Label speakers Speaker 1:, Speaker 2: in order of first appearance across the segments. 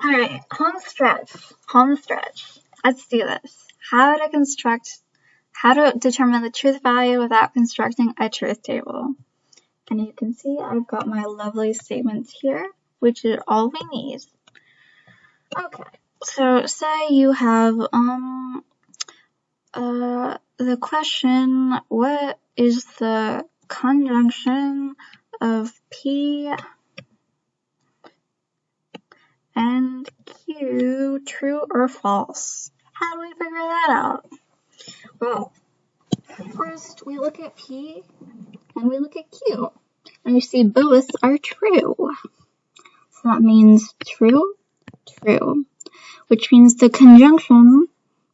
Speaker 1: Alright, home stretch. Let's do this. How to determine the truth value without constructing a truth table. And you can see I've got my lovely statements here, which is all we need. Okay, so say you have the question, what is the conjunction of P and Q, true or false? How do we figure that out? Well, first we look at P and we look at Q, and we see both are true. So that means true, which means the conjunction,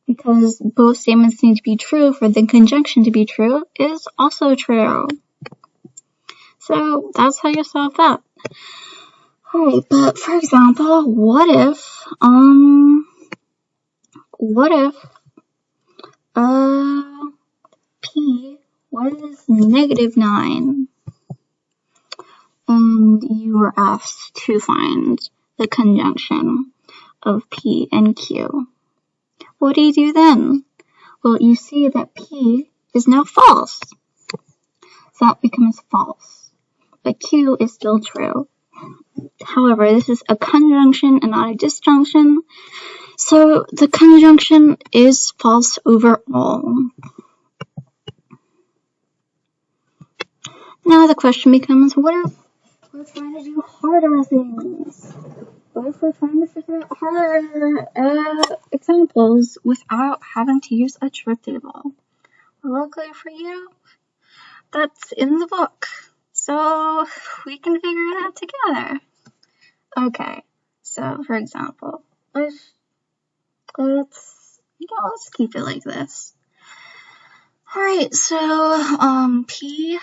Speaker 1: because both statements need to be true for the conjunction to be true, is also true. So that's how you solve that. Alright, but for example, what if P was -9 and you were asked to find the conjunction of P and Q? What do you do then? Well, you see that P is now false. So that becomes false. But Q is still true. However, this is a conjunction and not a disjunction. So the conjunction is false overall. Now the question becomes, what if we're trying to do harder things? What if we're trying to figure out harder examples without having to use a truth table? Well, luckily for you, that's in the book. So we can figure it out together. Okay, so for example, let's keep it like this. Alright, so P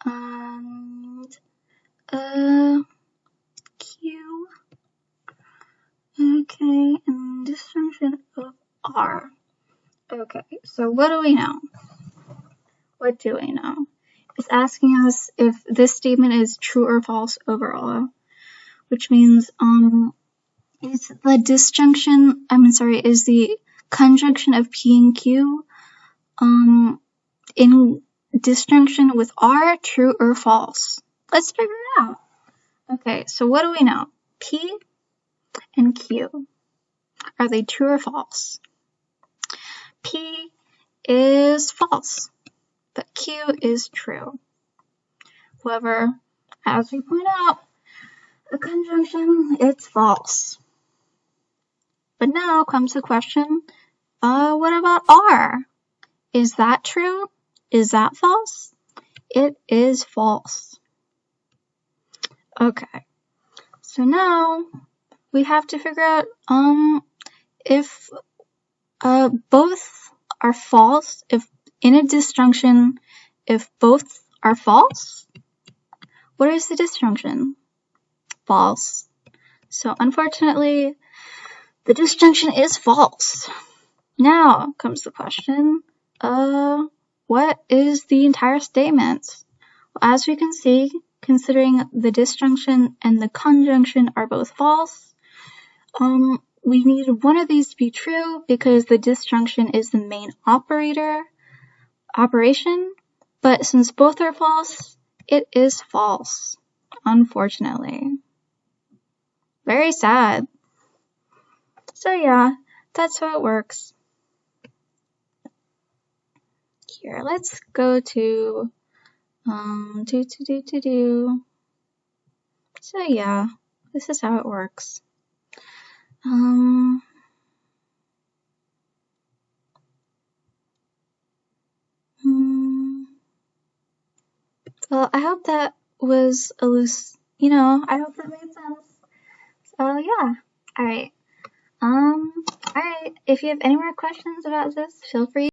Speaker 1: and Q. Okay, and disjunction of R. Okay, so what do we know? What do we know? It's asking us if this statement is true or false overall, which means is the conjunction of P and Q in disjunction with R true or false? Let's figure it out. Okay, so what do we know? P and Q, are they true or false? P is false, but Q is true. However, as we point out, the conjunction, it's false. But now comes the question, what about R? Is that true? Is that false? It is false. Okay, so now we have to figure out if both are false, if in a disjunction, if both are false. What is the disjunction? False. So unfortunately, the disjunction is false. Now comes the question, what is the entire statement? Well, as we can see, considering the disjunction and the conjunction are both false, we need one of these to be true because the disjunction is the main operation, but since both are false, it is false, unfortunately. Very sad. So yeah, that's how it works. Here, let's go to So yeah, this is how it works. Well, I hope that was I hope that made sense. So yeah, alright. If you have any more questions about this, feel free